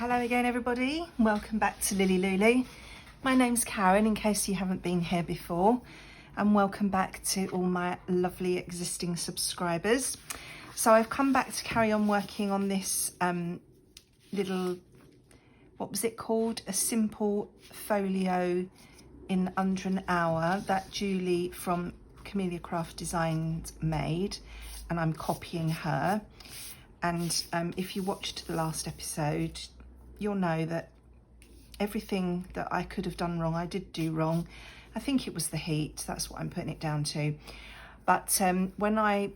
Hello again everybody, welcome back to LilyLuLou. My name's Karen in case you haven't been here before, and welcome back to all my lovely existing subscribers. So I've come back to carry on working on this little, what was it called? A simple folio in under an hour that Julie from Camellia Craft Designs made, and I'm copying her. And if you watched the last episode, you'll know that everything that I could have done wrong, I did do wrong. I think it was the heat, that's what I'm putting it down to. But when I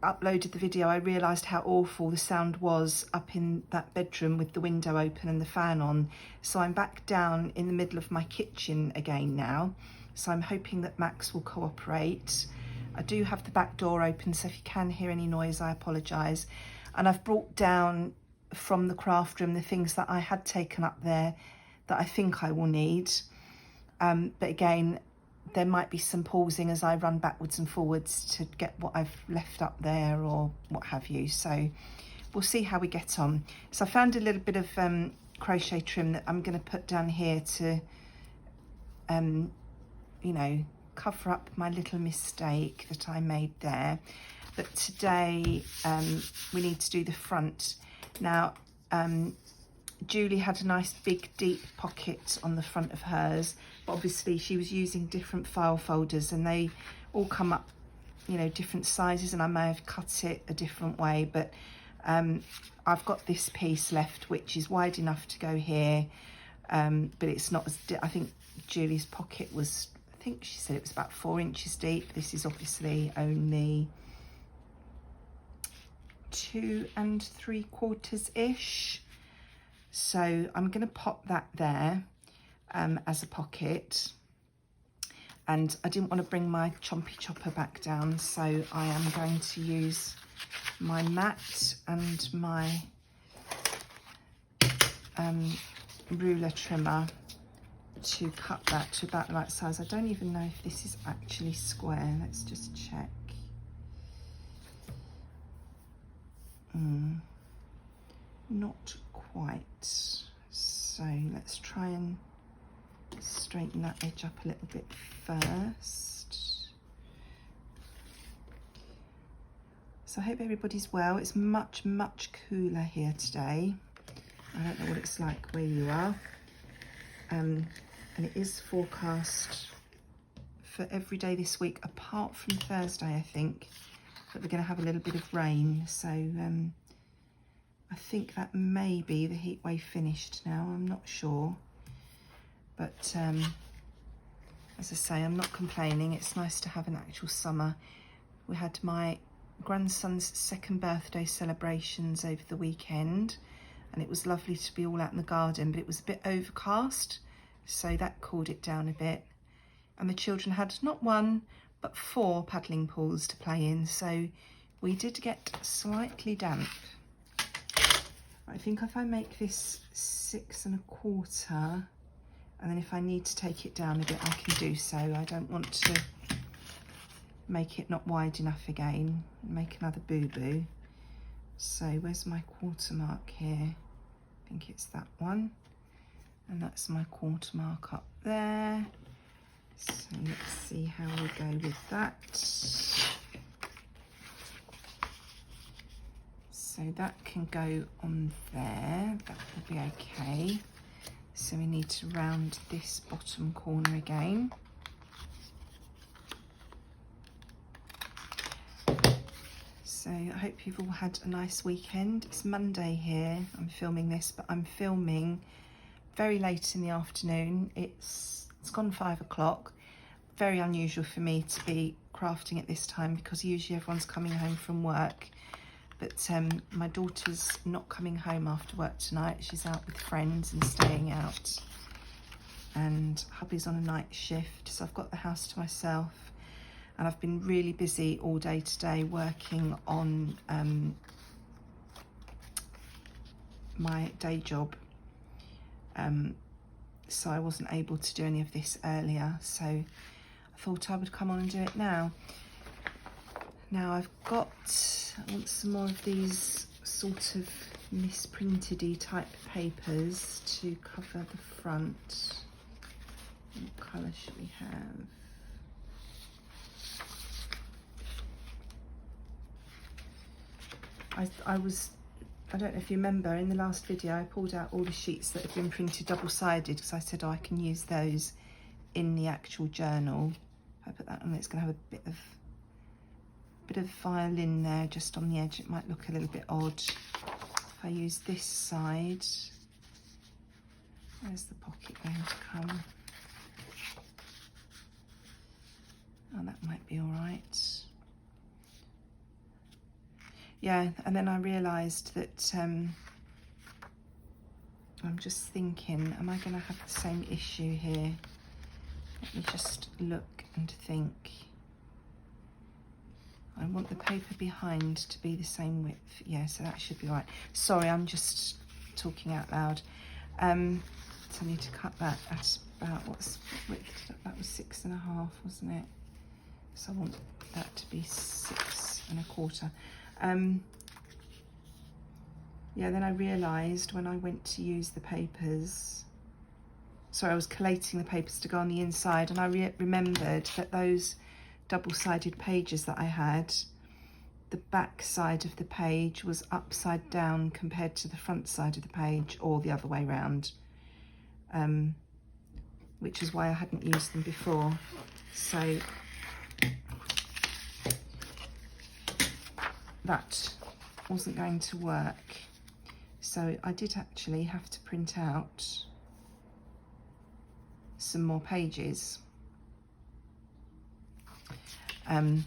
uploaded the video, I realised how awful the sound was up in that bedroom with the window open and the fan on. So I'm back down in the middle of my kitchen again now. So I'm hoping that Max will cooperate. I do have the back door open, so if you can hear any noise, I apologise. And I've brought down from the craft room the things that I had taken up there that I think I will need. But again, there might be some pausing as I run backwards and forwards to get what I've left up there or what have you. So we'll see how we get on. So I found a little bit of crochet trim that I'm going to put down here to, you know, cover up my little mistake that I made there. But today we need to do the front. Now, Julie had a nice big deep pocket on the front of hers, but obviously she was using different file folders and they all come up, you know, different sizes, and I may have cut it a different way, but I've got this piece left which is wide enough to go here, but it's not as I think Julie's pocket was, I think she said it was about 4 inches deep. This is obviously only 2 3/4 ish. So I'm going to pop that there as a pocket, and I didn't want to bring my chompy chopper back down, so I am going to use my mat and my ruler trimmer to cut that to about the right size. I don't even know if this is actually square. Let's just check. Not quite. So let's try and straighten that edge up a little bit first. So I hope everybody's well. It's much cooler here today. I don't know what it's like where you are. And it is forecast for every day this week apart from Thursday, I think, that we're going to have a little bit of rain. So I think that may be the heat wave finished now. I'm not sure, but as I say, I'm not complaining. It's nice to have an actual summer. We had my grandson's 2nd birthday celebrations over the weekend, and it was lovely to be all out in the garden, but it was a bit overcast, so that cooled it down a bit. And the children had not 1 but 4 paddling pools to play in, so we did get slightly damp. I think if I make this 6 1/4, and then if I need to take it down a bit, I can do so. I don't want to make it not wide enough again, make another boo-boo. So where's my quarter mark here? I think it's that one. And that's my quarter mark up there. So let's see how we go with that. So that can go on there, that will be okay. So we need to round this bottom corner again. So I hope you've all had a nice weekend. It's Monday here, I'm filming this, but I'm filming very late in the afternoon. It's gone 5 o'clock. Very unusual for me to be crafting at this time because usually everyone's coming home from work. But my daughter's not coming home after work tonight. She's out with friends and staying out. And hubby's on a night shift, so I've got the house to myself. And I've been really busy all day today working on my day job. So I wasn't able to do any of this earlier. So I thought I would come on and do it now. Now I want some more of these sort of misprinted-y type papers to cover the front. What colour should we have? I don't know if you remember, in the last video I pulled out all the sheets that had been printed double-sided because I said, oh, I can use those in the actual journal. If I put that on, it's going to have a bit of violin there just on the edge. It might look a little bit odd. If I use this side, where's the pocket going to come? Oh, that might be all right. Yeah, and then I realised that I'm just thinking, am I going to have the same issue here? Let me just look and think. I want the paper behind to be the same width. Yeah, so that should be right. Sorry, I'm just talking out loud. So I need to cut that at about, what width? That was 6.5, wasn't it? So I want that to be 6 1/4. Yeah, then I realised when I went to use the papers, sorry, I was collating the papers to go on the inside, and I remembered that those double-sided pages that I had, the back side of the page was upside down compared to the front side of the page, or the other way round, which is why I hadn't used them before. So that wasn't going to work. So I did actually have to print out some more pages. And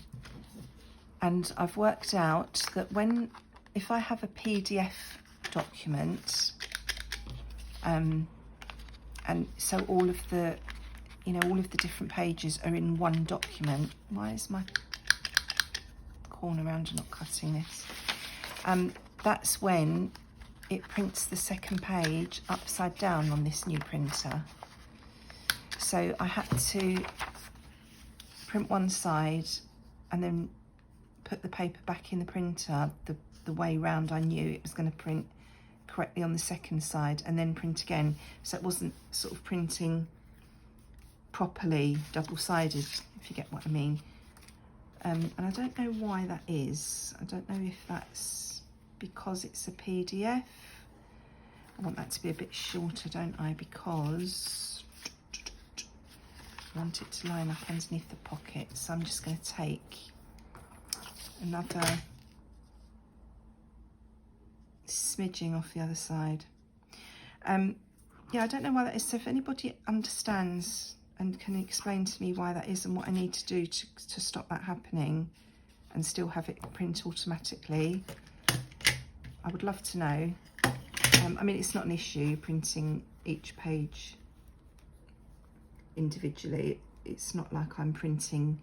I've worked out that if I have a PDF document, and so all of the different pages are in one document. Why is my corner around not cutting this? That's when it prints the second page upside down on this new printer. So I had to print one side and then put the paper back in the printer the way round I knew it was going to print correctly on the second side, and then print again, so it wasn't sort of printing properly double-sided, if you get what I mean. And I don't know why that is. I don't know if that's because it's a PDF. I want that to be a bit shorter, don't I? Because I want it to line up underneath the pocket. So I'm just going to take another smidging off the other side. Yeah, I don't know why that is. So if anybody understands and can explain to me why that is and what I need to do to stop that happening and still have it print automatically, I would love to know. I mean, it's not an issue printing each page individually. It's not like I'm printing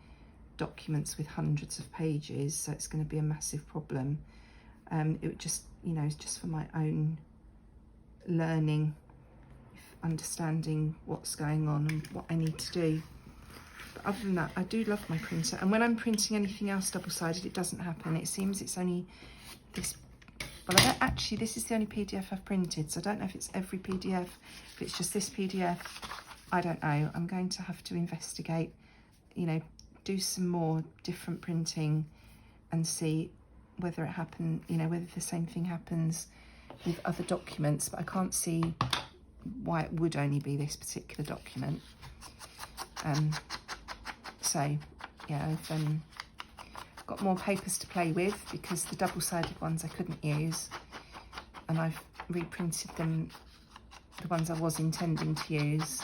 documents with hundreds of pages, so it's going to be a massive problem. It would just, you know, it's just for my own learning, understanding what's going on and what I need to do. But other than that, I do love my printer, and when I'm printing anything else double-sided, it doesn't happen. It seems it's only this. Well, I don't actually, this is the only PDF I've printed, so I don't know if it's every PDF, if it's just this PDF, I don't know. I'm going to have to investigate, you know, do some more different printing and see whether it happened, you know, whether the same thing happens with other documents, but I can't see why it would only be this particular document. So yeah, I've got more papers to play with because the double-sided ones I couldn't use, and I've reprinted them, the ones I was intending to use,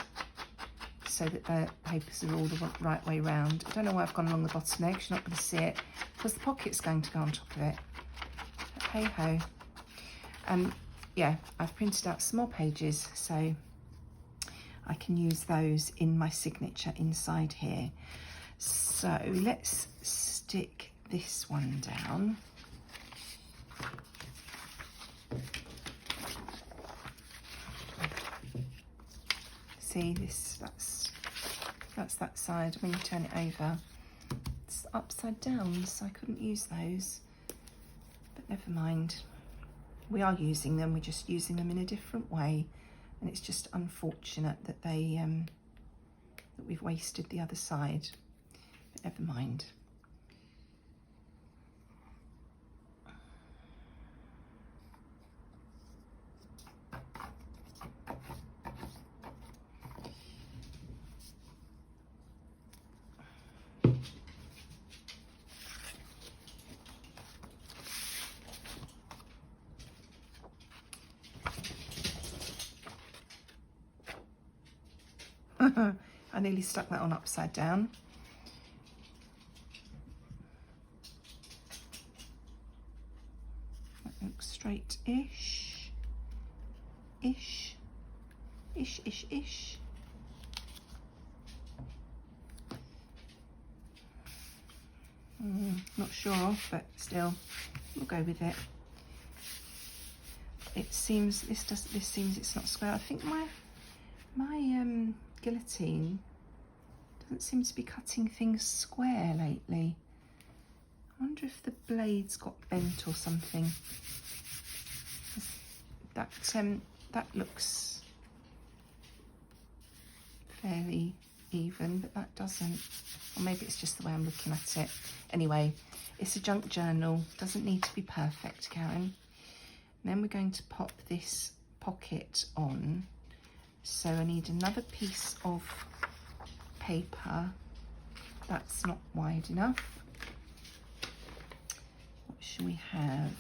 so that the papers are all the right way round. I don't know why I've gone along the bottom there, because you're not going to see it, because the pocket's going to go on top of it. But hey ho. Yeah, I've printed out some more pages, so I can use those in my signature inside here. So let's stick this one down. See this, that's that side. When you turn it over, it's upside down, so I couldn't use those, but never mind. we are using them, we're just using them in a different way, and it's just unfortunate that they that we've wasted the other side, but never mind. I nearly stuck that on upside down. That looks straight-ish. Ish. Ish, ish, ish. Not sure, but still, we'll go with it. It seems, this seems it's not square. I think my guillotine doesn't seem to be cutting things square lately. I wonder if the blade's got bent or something. That looks fairly even, but that doesn't. Or maybe it's just the way I'm looking at it. Anyway, it's a junk journal. Doesn't need to be perfect, Karen. And then we're going to pop this pocket on. So I need another piece of paper that's not wide enough. What should we have?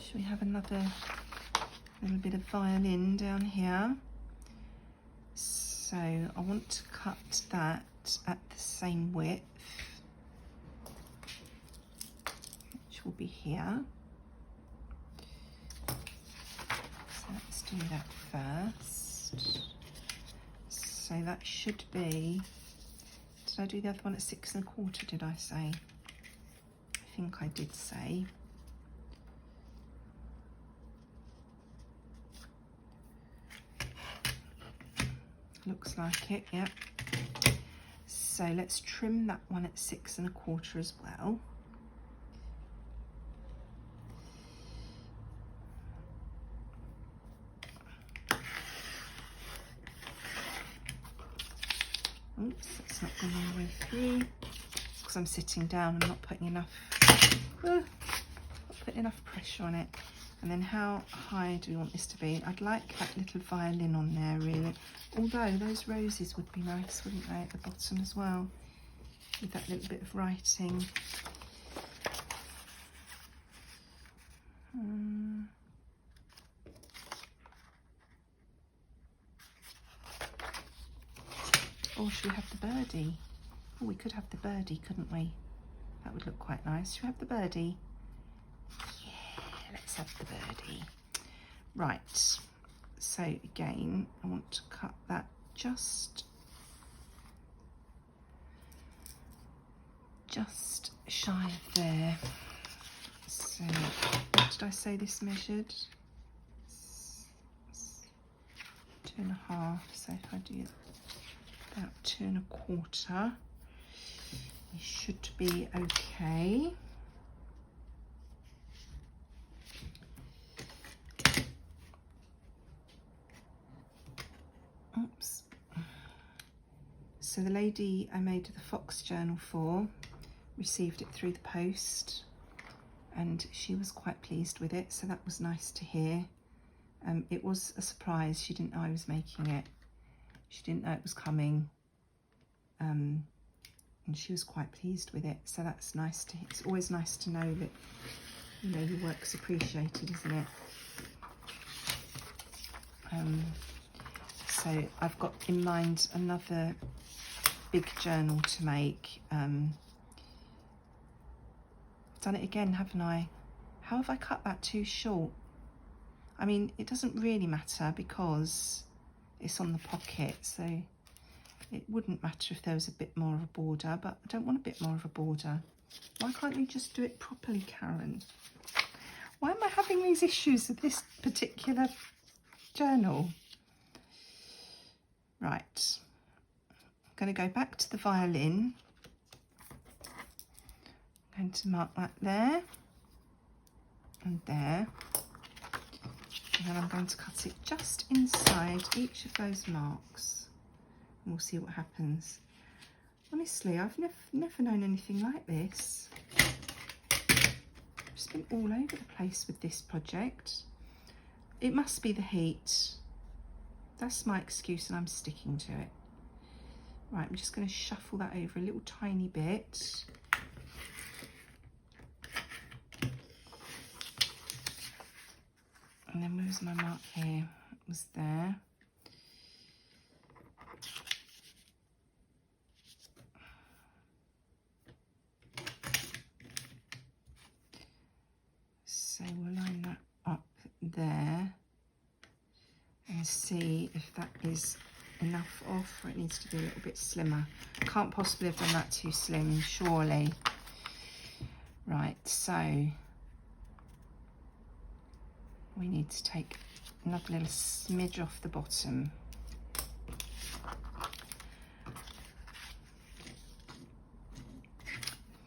Should we have another little bit of violin down here? So I want to cut that at the same width, which will be here. Let's do that first. So that should be, did I do the other one at 6 1/4, did I say? I think I did say. Looks like it, yep. So let's trim that one at 6 1/4 as well. Oops, that's not going all the way through because I'm sitting down and not putting enough pressure on it. And then how high do we want this to be? I'd like that little violin on there really, although those roses would be nice, wouldn't they, at the bottom as well, with that little bit of writing. Or should we have the birdie? Oh, we could have the birdie, couldn't we? That would look quite nice. Should we have the birdie? Yeah, let's have the birdie. Right, so again, I want to cut that just shy of there. So, did I say this measured? 2 1/2, so if I do about 2 1/4, you should be okay. Oops. So the lady I made the fox journal for received it through the post and she was quite pleased with it, so that was nice to hear. It was a surprise. She didn't know I was making it. She didn't know it was coming, and she was quite pleased with it, so that's nice to hear. It's always nice to know that, you know, your work's appreciated, isn't it? So I've got in mind another big journal to make. Done it again, haven't I? How have I cut that too short? I mean, it doesn't really matter because it's on the pocket, so it wouldn't matter if there was a bit more of a border, but I don't want a bit more of a border. Why can't you just do it properly, Karen? Why am I having these issues with this particular journal? Right, I'm going to go back to the violin, I'm going to mark that there and there. And then I'm going to cut it just inside each of those marks. And we'll see what happens. Honestly, I've never known anything like this. I've just been all over the place with this project. It must be the heat. That's my excuse and I'm sticking to it. Right, I'm just going to shuffle that over a little tiny bit. And then where's my mark here? It was there. So we'll line that up there and see if that is enough off, or it needs to be a little bit slimmer. Can't possibly have done that too slim, surely. Right, so we need to take another little smidge off the bottom.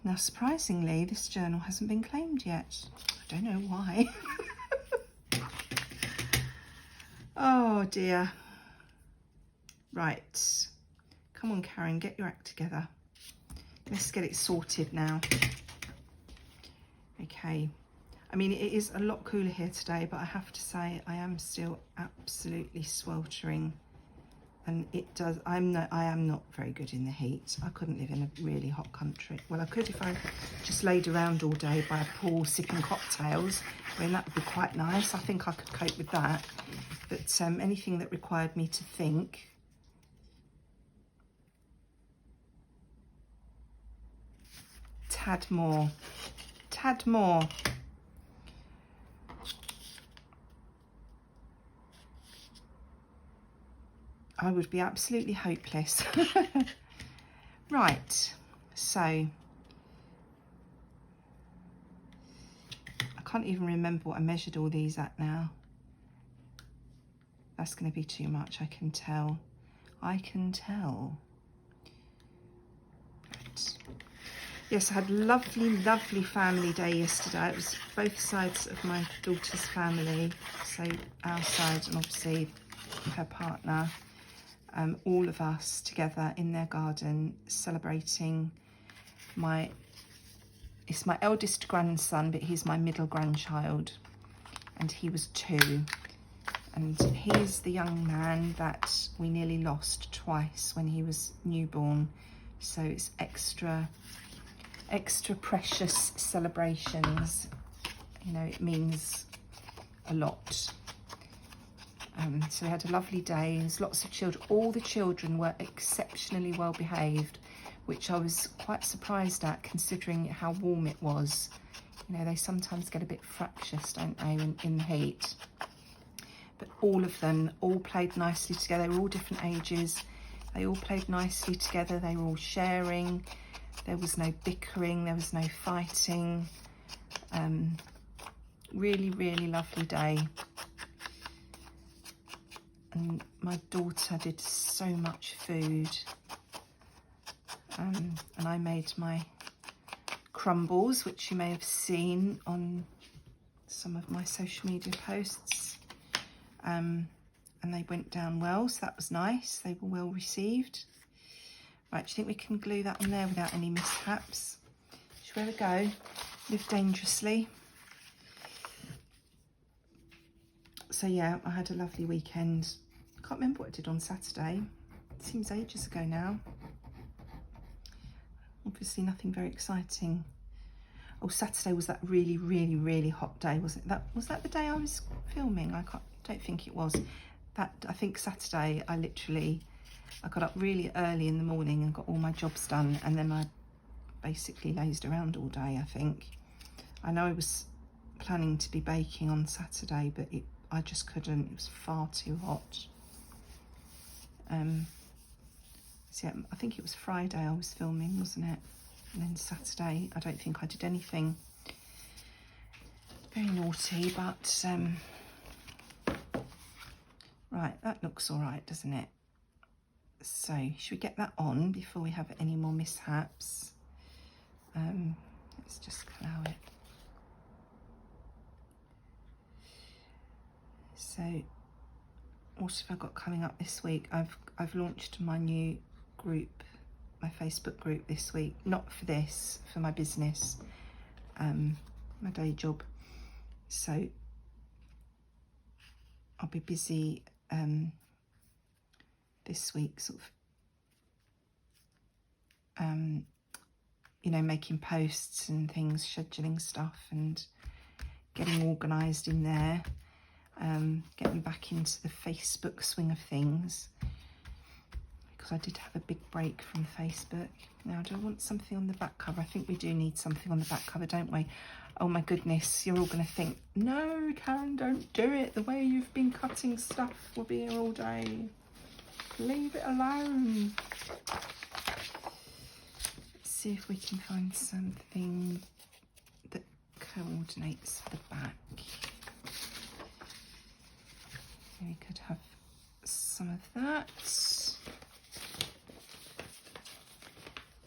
Now, surprisingly, this journal hasn't been claimed yet. I don't know why. Oh dear. Right, come on Karen, get your act together. Let's get it sorted now. Okay, I mean it is a lot cooler here today, but I have to say I am still absolutely sweltering, and I am not very good in the heat. I couldn't live in a really hot country. Well, I could if I just laid around all day by a pool sipping cocktails. I mean, that would be quite nice. I think I could cope with that. But anything that required me to think. Tad more. Tad more. I would be absolutely hopeless. Right, so I can't even remember what I measured all these at now. That's going to be too much, I can tell. I can tell. Right. Yes, I had a lovely, lovely family day yesterday. It was both sides of my daughter's family, so our side and obviously her partner. All of us together in their garden celebrating it's my eldest grandson, but he's my middle grandchild, and he was 2. And he's the young man that we nearly lost twice when he was newborn. So it's extra precious celebrations. You know, it means a lot. So we had a lovely day. There's lots of children. All the children were exceptionally well behaved, which I was quite surprised at considering how warm it was. You know, they sometimes get a bit fractious, don't they, in the heat. But all of them all played nicely together. They were all different ages. They all played nicely together. They were all sharing. There was no bickering. There was no fighting. Really, really lovely day. And my daughter did so much food. And I made my crumbles, which you may have seen on some of my social media posts. And they went down well, so that was nice. They were well received. Right, do you think we can glue that on there without any mishaps? Should we have a go? Live dangerously. So yeah, I had a lovely weekend. I can't remember what I did on Saturday. It seems ages ago now. Obviously nothing very exciting. Oh, Saturday was that really, really, really hot day, wasn't it? Was that the day I was filming? I don't think it was. I think Saturday I got up really early in the morning and got all my jobs done, and then I basically lazed around all day, I think. I know I was planning to be baking on Saturday, but I just couldn't. It was far too hot. So yeah, I think it was Friday I was filming, wasn't it? And then Saturday, I don't think I did anything very naughty, but right, that looks all right, doesn't it? So should we get that on before we have any more mishaps? Let's just allow it. So what have I got coming up this week? I've launched my new group, my Facebook group this week. Not for this, for my business, my day job. So I'll be busy this week, sort of, you know, making posts and things, scheduling stuff and getting organised in there, getting back into the Facebook swing of things, because I did have a big break from Facebook. Now, do I want something on the back cover? I think we do need something on the back cover, don't we? Oh my goodness, you're all going to think, no, Karen, don't do it. The way you've been cutting stuff, we'll be here all day. Leave it alone. Let's see if we can find something that coordinates the back. We could have some of that.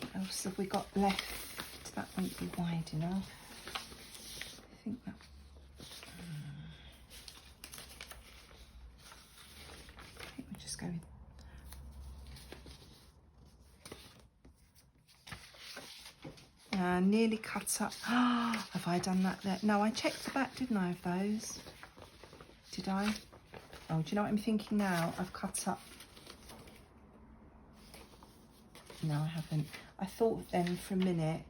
What else have we got left? That won't be wide enough. I think that. I think we'll just go with. Nearly cut up. Have I done that there? No, I checked the back, didn't I, of those? Did I? Oh, do you know what I'm thinking now? I've cut up. No, I haven't. I thought then for a minute,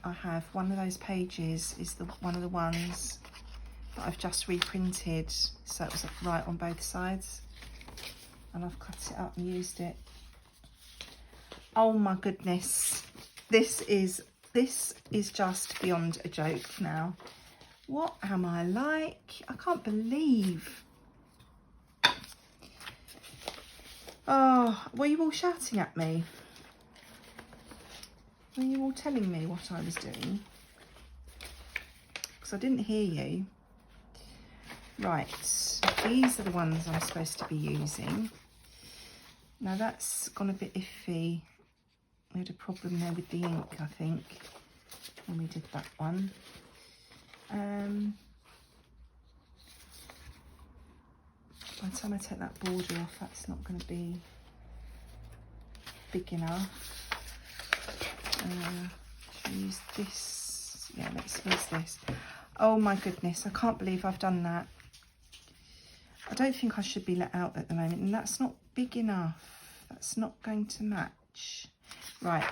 I have one of those pages is one of the ones that I've just reprinted, so it was right on both sides, and I've cut it up and used it. Oh my goodness, this is just beyond a joke now. What am I like? I can't believe. Oh, were you all shouting at me? Were you all telling me what I was doing? Because I didn't hear you. Right, these are the ones I'm supposed to be using. Now that's gone a bit iffy. We had a problem there with the ink, I think, when we did that one. By the time I take that border off, that's not going to be big enough. Should we use this? Yeah, let's use this. Oh my goodness, I can't believe I've done that. I don't think I should be let out at the moment, and that's not big enough. That's not going to match. Right,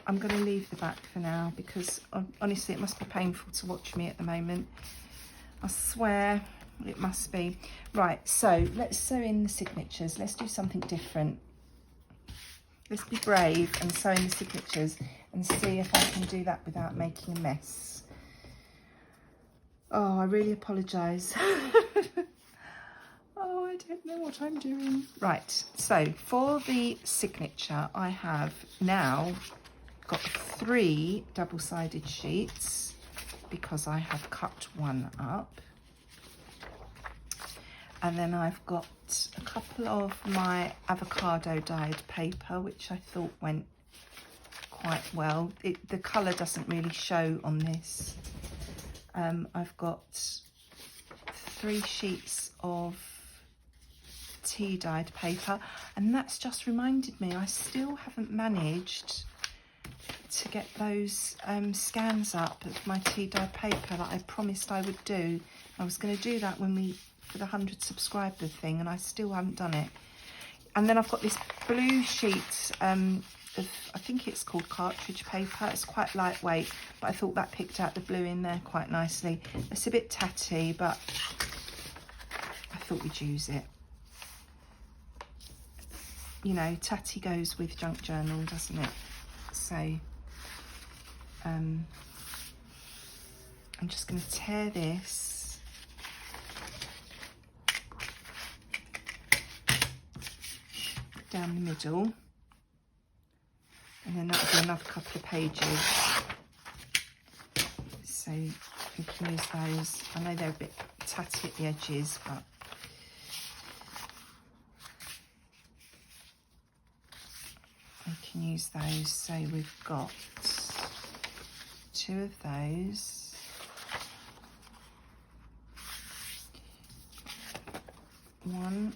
I'm going to leave the back for now, because honestly it must be painful to watch me at the moment. I swear it must be. Right, so let's sew in the signatures. Let's do something different. Let's be brave and sew in the signatures and see if I can do that without making a mess. Oh, I really apologise. Oh, I don't know what I'm doing. Right, so for the signature, I have now got 3 double-sided sheets because I have cut one up. And then I've got a couple of my avocado dyed paper, which I thought went quite well. The colour doesn't really show on this. I've got 3 sheets of tea dyed paper, and that's just reminded me I still haven't managed to get those scans up of my tea dyed paper that I promised I would do. I was going to do that for the 100 subscriber thing, and I still haven't done it. And then I've got this blue sheet of, I think it's called cartridge paper. It's quite lightweight, but I thought that picked out the blue in there quite nicely. It's a bit tatty, but I thought we'd use it. You know, tatty goes with junk journal, doesn't it? So I'm just going to tear this down the middle, and then that'll be another couple of pages. So we can use those. I know they're a bit tatty at the edges, but we can use those. So we've got 2 of those. One.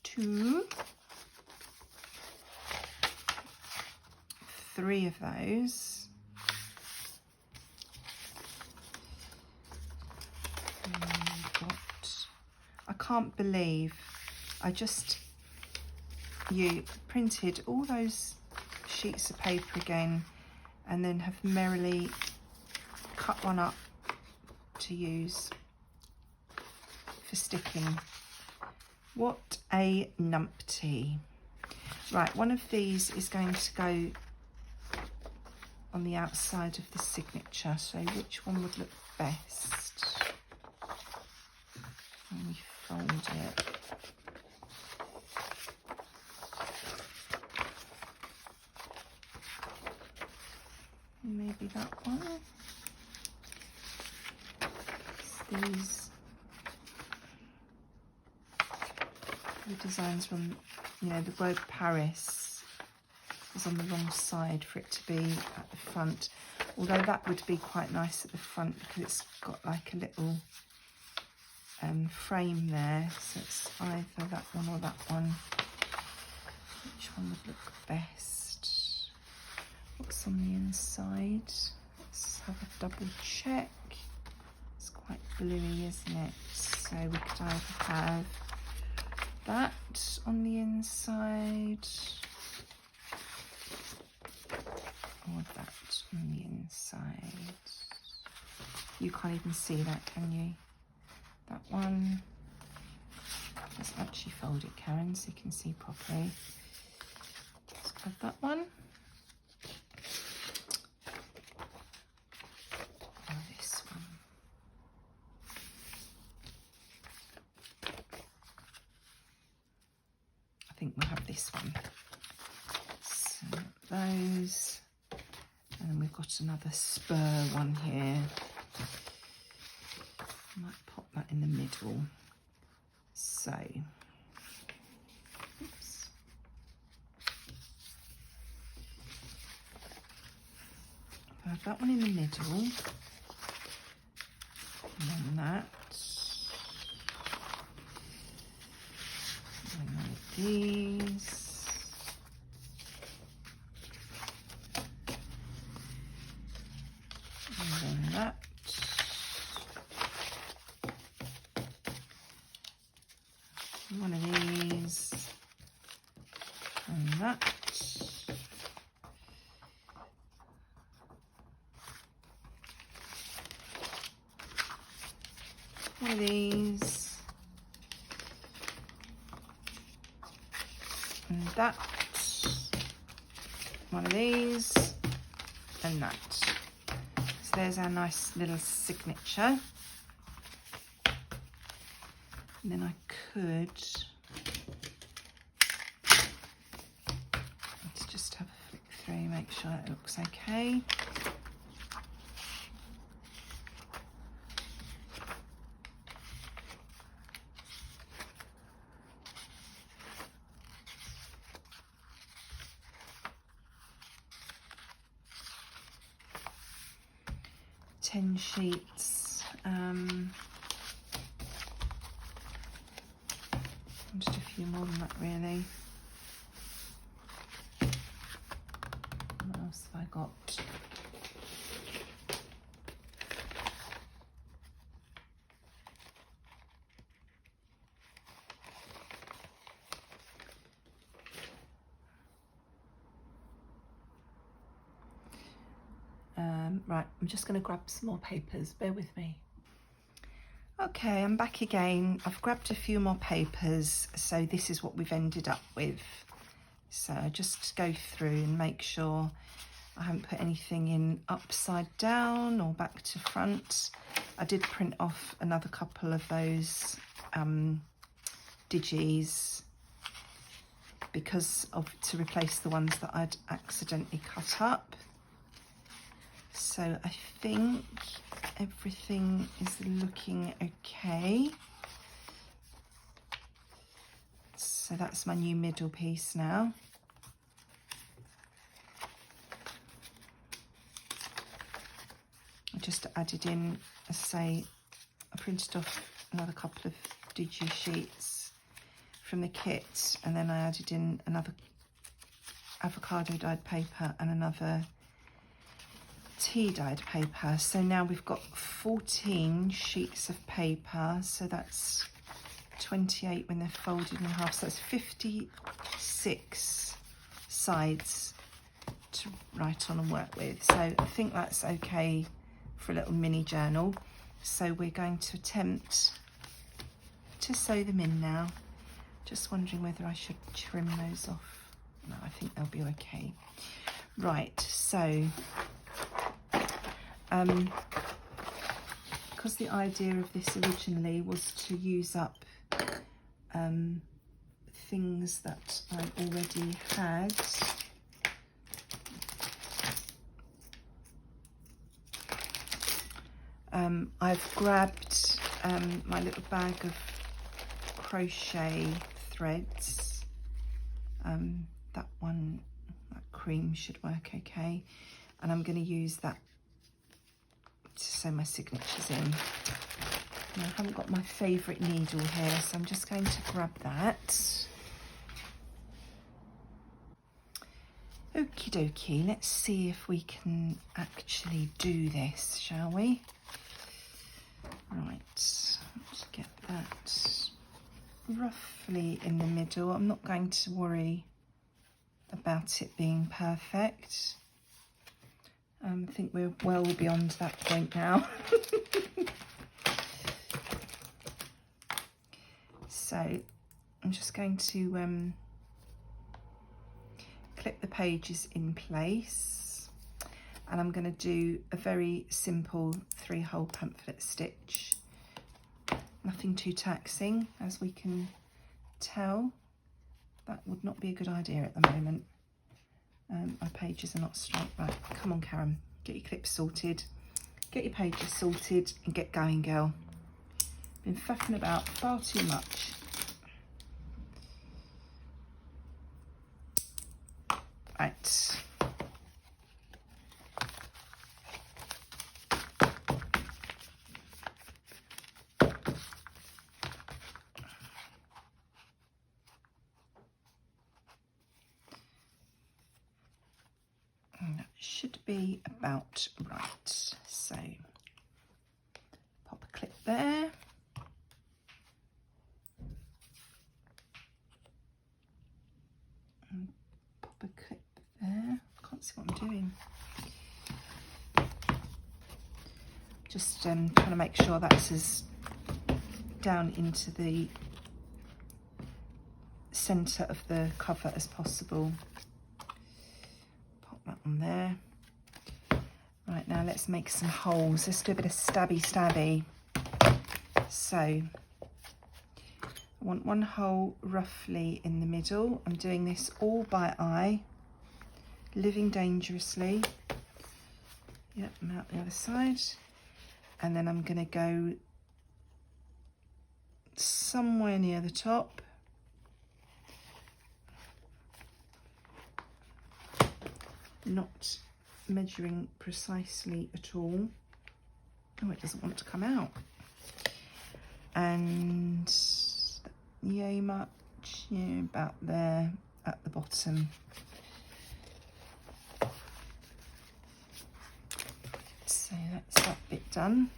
2. 3 of those. I can't believe you printed all those sheets of paper again and then have merrily cut one up to use for sticking. What a numpty. Right, one of these is going to go on the outside of the signature, so which one would look best? And we fold it. Maybe that one. These the designs from, you know, the word Paris is on the wrong side for it to be at the front, although that would be quite nice at the front because it's got like a little frame there, so it's either that one or that one. Which one would look best? What's on the inside? Let's have a double check. It's quite bluey, isn't it? So we could either have that on the inside or that on the inside. You can't even see that, can you? That one. Let's actually fold it, Karen, so you can see properly. Let's have that one. Or this one. I think we'll have this one. So those. And then we've got another spur one here. I might pop that in the middle. So, oops. I have that one in the middle. And then that. And then one of these. And then that. One of these and that. One of these and that. One of these and that. So there's our nice little signature. And then I could, let's just have a flick through, make sure it looks okay. Ten sheets. Just a few more than that, really. What else have I got? Right, I'm just going to grab some more papers. Bear with me. Okay, I'm back again. I've grabbed a few more papers, so this is what we've ended up with. So just go through and make sure I haven't put anything in upside down or back to front. I did print off another couple of those digis to replace the ones that I'd accidentally cut up. So I think everything is looking okay. So that's my new middle piece now. just added in, as I say, I printed off another couple of digi sheets from the kit, and then I added in another avocado dyed paper and another tea dyed paper. So now we've got 14 sheets of paper, so that's 28 when they're folded in half, so that's 56 sides to write on and work with. So I think that's okay for a little mini journal. So we're going to attempt to sew them in now. Just wondering whether I should trim those off. No, I think they'll be okay. Right, so because the idea of this originally was to use up things that I already had, I've grabbed my little bag of crochet threads. That one, that cream should work okay, and I'm going to use that to sew my signatures in. Now, I haven't got my favourite needle here, so I'm just going to grab that. Okie dokie, let's see if we can actually do this, shall we? Right, let's get that roughly in the middle. I'm not going to worry about it being perfect. I think we're well beyond that point now. So I'm just going to clip the pages in place, and I'm going to do a very simple 3-hole pamphlet stitch. Nothing too taxing, as we can tell. That would not be a good idea at the moment. My pages are not straight. Right, come on, Karen, get your clips sorted, get your pages sorted, and get going, girl. Been faffing about far too much. Right. That should be about right. So pop a clip there. And pop a clip there. Can't see what I'm doing. Just trying to make sure that's as down into the centre of the cover as possible. Pop that on there. Right, now let's make some holes. Let's do a bit of stabby. So I want one hole roughly in the middle. I'm doing this all by eye, living dangerously. Yep, I'm out the other side. And then I'm going to go somewhere near the top. Not measuring precisely at all. Oh, it doesn't want to come out. And yay much, yeah, about there at the bottom. So that's that bit done.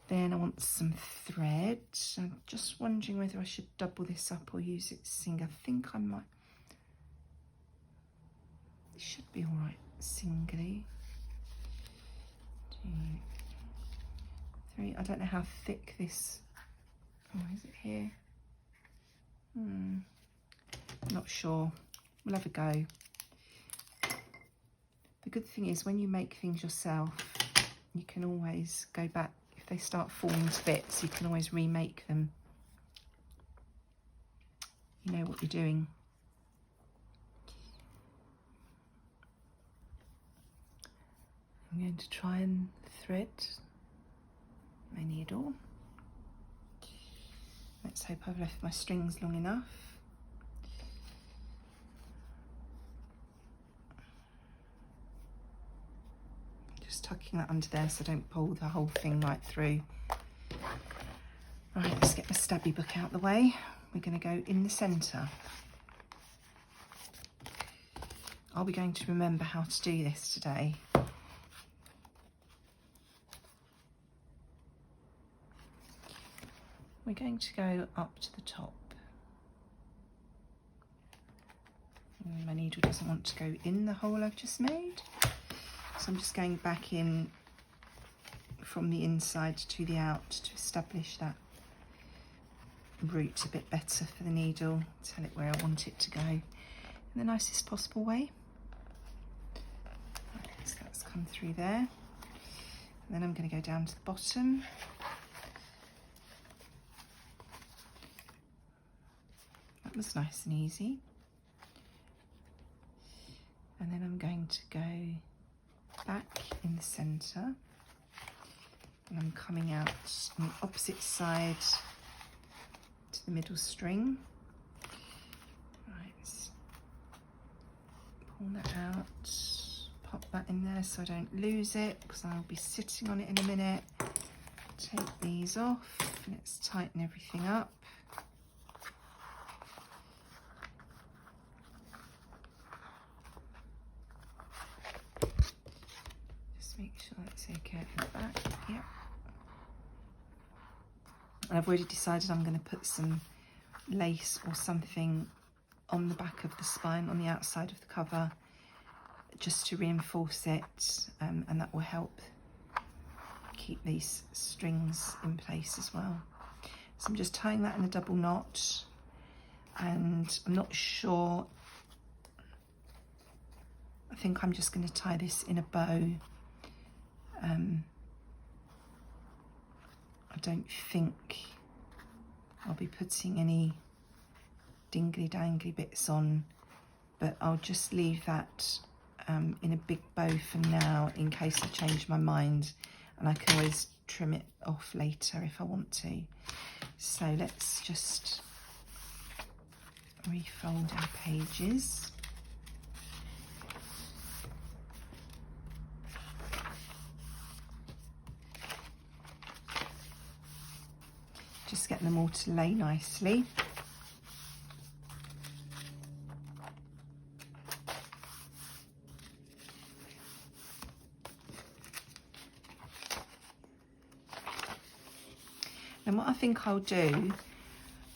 Then I want some thread. I'm just wondering whether I should double this up or use it single. I think I might. It should be all right singly. 2, 3. I don't know how thick this. Oh, is it here? Not sure. We'll have a go. The good thing is when you make things yourself, you can always go back. If they start falling to bits, you can always remake them. You know what you're doing. I'm going to try and thread my needle. Let's hope I've left my strings long enough. Just tucking that under there so I don't pull the whole thing right through. Right, let's get my stabby book out the way. We're going to go in the centre. Are we going to remember how to do this today? We're going to go up to the top. And my needle doesn't want to go in the hole I've just made. So I'm just going back in from the inside to the out to establish that route a bit better for the needle, tell it where I want it to go in the nicest possible way. Right, so that's come through there. And then I'm going to go down to the bottom. That was nice and easy. And then I'm going to go back in the centre, and I'm coming out on the opposite side to the middle string. Right, pull that out, pop that in there so I don't lose it, because I'll be sitting on it in a minute. Take these off, and let's tighten everything up. Make sure that's okay at the back. Yep. And I've already decided I'm going to put some lace or something on the back of the spine, on the outside of the cover, just to reinforce it, and that will help keep these strings in place as well. So I'm just tying that in a double knot, and I'm not sure, I think I'm just going to tie this in a bow. I don't think I'll be putting any dingly dangly bits on, but I'll just leave that in a big bow for now in case I change my mind, and I can always trim it off later if I want to. So let's just refold our pages. Just getting them all to lay nicely. And what I think I'll do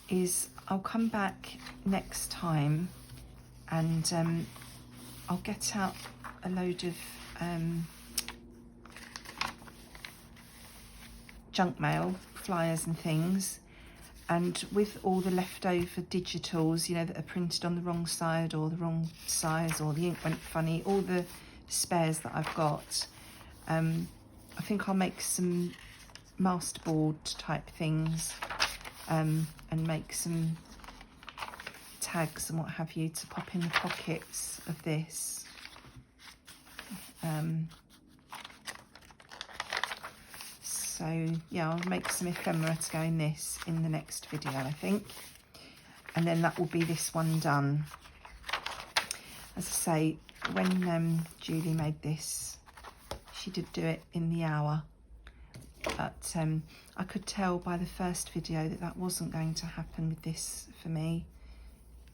is I'll come back next time, and I'll get out a load of junk mail, flyers and things, and with all the leftover digitals, you know, that are printed on the wrong side or the wrong size, or the ink went funny, all the spares that I've got, I think I'll make some masterboard type things, and make some tags and what have you to pop in the pockets of this. So yeah, I'll make some ephemera to go in this in the next video, I think. And then that will be this one done. As I say, when Julie made this, she did do it in the hour. But I could tell by the first video that that wasn't going to happen with this for me.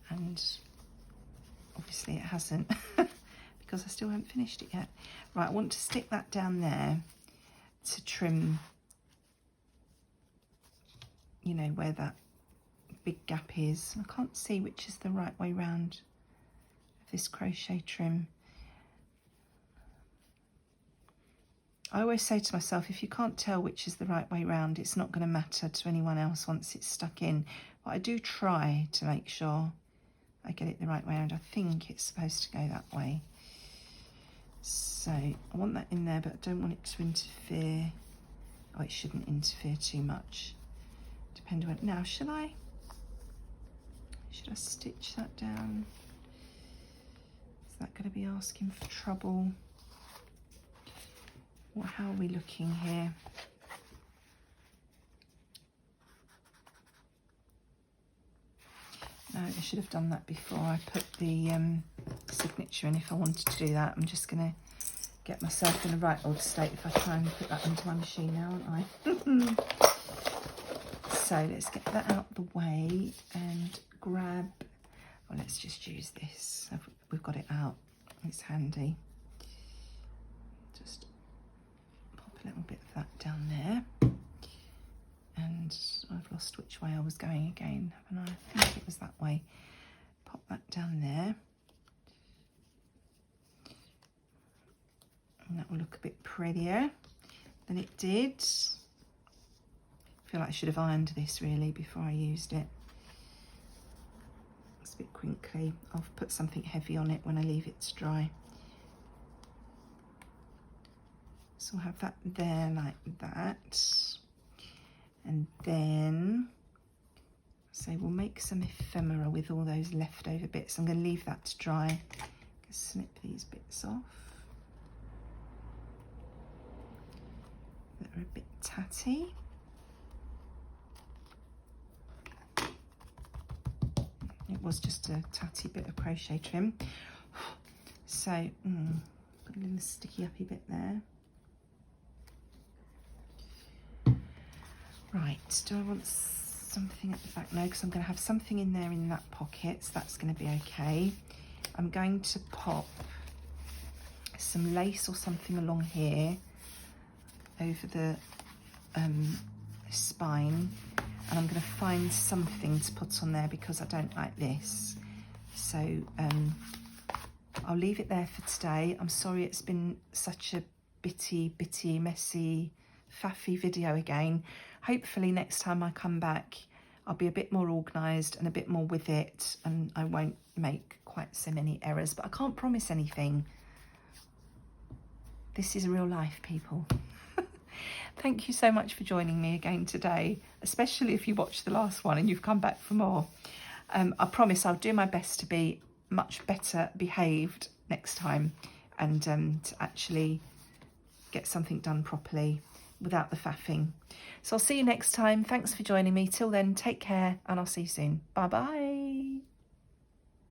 And obviously it hasn't, because I still haven't finished it yet. Right, I want to stick that down there to trim, you know, where that big gap is. I can't see which is the right way round of this crochet trim. I always say to myself, if you can't tell which is the right way round, it's not going to matter to anyone else once it's stuck in. But I do try to make sure I get it the right way round. I think it's supposed to go that way. So I want that in there, but I don't want it to interfere. Oh, it shouldn't interfere too much. Depending on, now, should I stitch that down? Is that going to be asking for trouble? Well, how are we looking here? No, I should have done that before I put the signature in if I wanted to do that. I'm just going to get myself in a right old state if I try and put that into my machine now, aren't I? So let's get that out of the way and grab, well, let's just use this. We've got it out, it's handy. Just pop a little bit of that down there. And I've lost which way I was going again, haven't I? I think it was that way. Pop that down there. And that will look a bit prettier than it did. I feel like I should have ironed this really before I used it. It's a bit crinkly. I'll put something heavy on it when I leave it to dry. So I'll have that there like that. And then, so we'll make some ephemera with all those leftover bits. I'm going to leave that to dry. Just snip these bits off. They're a bit tatty. It was just a tatty bit of crochet trim. So, got a little sticky uppy bit there. Right, do I want something at the back? No, because I'm going to have something in there in that pocket, so that's going to be okay. I'm going to pop some lace or something along here over the spine, and I'm going to find something to put on there because I don't like this. So I'll leave it there for today. I'm sorry it's been such a bitty, messy, faffy video again. Hopefully next time I come back I'll be a bit more organised and a bit more with it, and I won't make quite so many errors, but I can't promise anything. This is real life, people. Thank you so much for joining me again today, especially if you watched the last one and you've come back for more. I promise I'll do my best to be much better behaved next time and to actually get something done properly without the faffing. So I'll see you next time. Thanks for joining me. Till then, take care and I'll see you soon. Bye bye.